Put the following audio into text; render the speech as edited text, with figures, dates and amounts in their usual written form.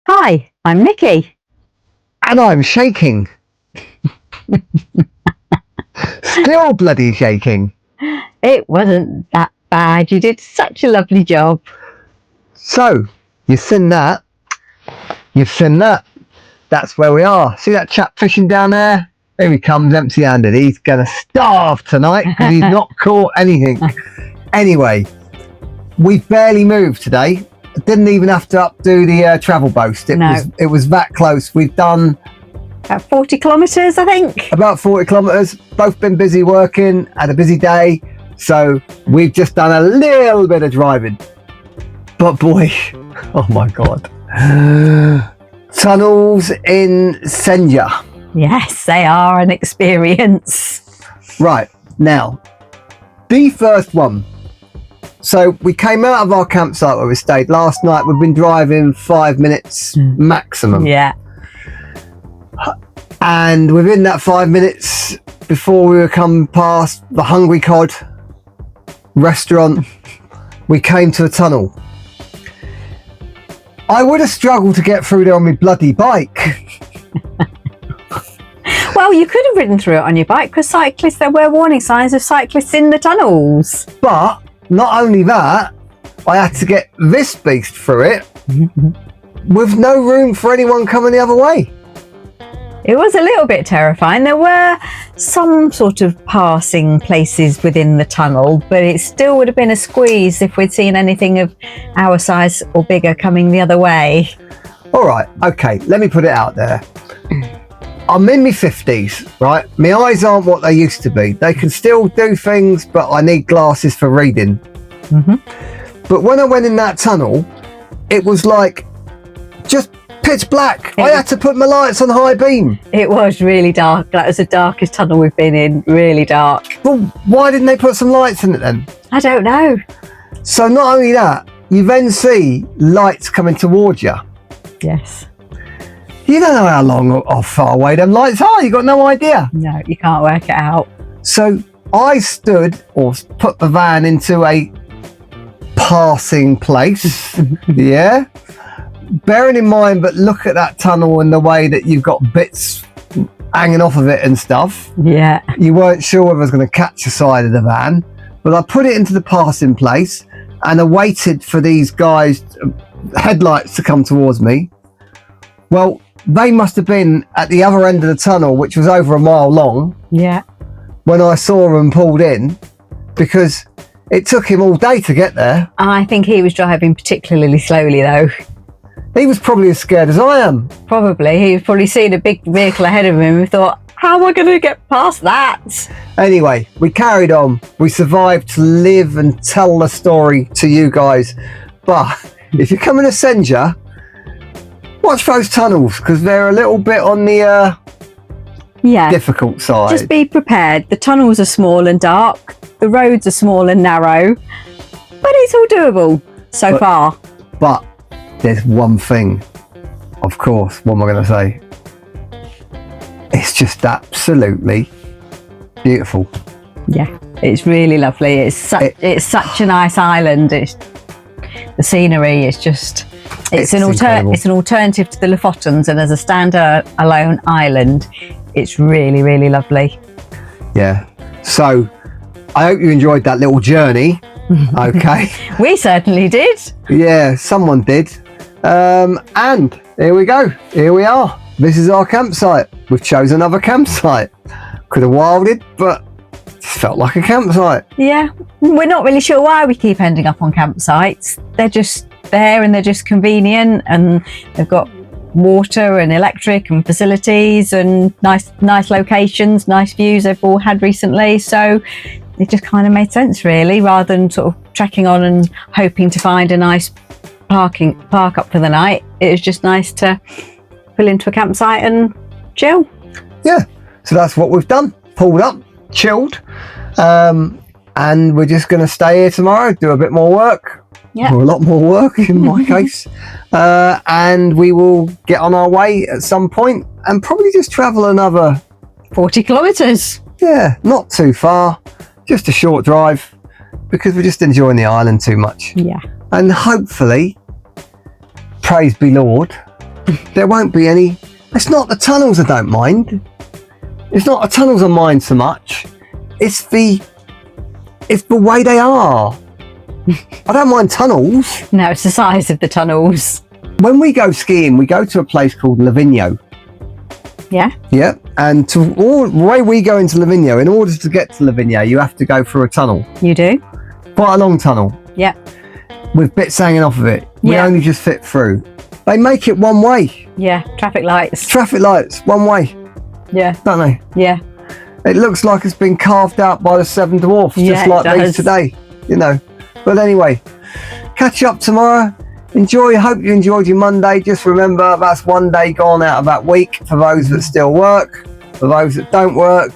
Hi, I'm Nikki. And I'm shaking. Still bloody shaking. It wasn't that bad. You did such a lovely job. So, you've seen that. You've seen that. That's where we are. See that chap fishing down there? Here he comes empty-handed. He's going to starve tonight because he's not caught anything. Anyway, we've barely moved today. Didn't even have to updo the travel boast. It was that close. We've done about 40 kilometres, I think. About 40 kilometres. Both been busy working, had a busy day. So we've just done a little bit of driving. But boy, oh my God. Tunnels in Senja. Yes, they are an experience. Right, now, the first one. So we came out of our campsite where we stayed last night. We've been driving 5 minutes maximum. Yeah. And within that 5 minutes, before we were coming past the Hungry Cod restaurant, we came to a tunnel. I would have struggled to get through there on my bloody bike. Well, you could have ridden through it on your bike because cyclists, there were warning signs of cyclists in the tunnels. But not only that, I had to get this beast through it with no room for anyone coming the other way. It was a little bit terrifying. There were some sort of passing places within the tunnel, but it still would have been a squeeze if we'd seen anything of our size or bigger coming the other way. All right, okay, let me put it out there. I'm in my 50s, right? My eyes aren't what they used to be. They can still do things, but I need glasses for reading. But when I went in that tunnel, it was like just pitch black. I had to put my lights on high beam. It was really dark. That was the darkest tunnel we've been in. Really dark. Well, why didn't they put some lights in it then? I don't know. So not only that, you then see lights coming towards you. Yes. You don't know how long or far away them lights are. You got no idea. No, you can't work it out. So I stood or put the van into a passing place. Yeah. Bearing in mind, but look at that tunnel and the way that you've got bits hanging off of it and stuff. Yeah. You weren't sure whether it was going to catch the side of the van, but I put it into the passing place and I waited for these guys' headlights to come towards me. Well, they must have been at the other end of the tunnel, which was over a mile long. Yeah. When I saw them pulled in, because it took him all day to get there. I think he was driving particularly slowly though. He was probably as scared as I am. Probably. He was probably seeing a big vehicle ahead of him and thought, how am I going to get past that? Anyway, we carried on. We survived to live and tell the story to you guys. But if you're coming to Senja, watch those tunnels because they're a little bit on the difficult side. Just be prepared. The tunnels are small and dark. The roads are small and narrow. But it's all doable so far. But there's one thing, of course, what am I going to say? It's just absolutely beautiful. Yeah, it's really lovely. It's such a nice island. The scenery is just... It's an alternative to the Lofotens, and as a standalone island, it's really, really lovely. Yeah. So I hope you enjoyed that little journey. Okay. We certainly did. Yeah, someone did. And here we go. Here we are. This is our campsite. We've chosen another campsite. Could have wilded, but it felt like a campsite. Yeah. We're not really sure why we keep ending up on campsites. They're just there and they're just convenient, and they've got water and electric and facilities and nice locations, nice views they've all had recently. So it just kind of made sense really, rather than sort of trekking on and hoping to find a nice park up for the night. It was just nice to pull into a campsite and chill. Yeah, so that's what we've done. Pulled up, chilled, and we're just going to stay here tomorrow, do a bit more work. Yeah. Or a lot more work in my case. And we will get on our way at some point and probably just travel another 40 kilometres. Yeah, not too far, just a short drive, because we're just enjoying the island too much. Yeah. And hopefully, praise be Lord, there won't be any. It's not the tunnels I don't mind. It's not the tunnels I mind so much. It's the way they are. I don't mind tunnels. No, it's the size of the tunnels. When we go skiing, we go to a place called Livigno. Yeah. Yeah, and the way we go into Livigno, in order to get to Livigno, you have to go through a tunnel. You do? Quite a long tunnel. Yeah. With bits hanging off of it. We Yeah. only just fit through. They make it one way. Yeah, traffic lights. Traffic lights, one way, Yeah. don't they? Yeah. It looks like it's been carved out by the Seven Dwarfs, Yeah, just it like these does. today, you know. But anyway, catch you up tomorrow. Enjoy. Hope you enjoyed your Monday. Just remember, that's one day gone out of that week for those that still work. For those that don't work,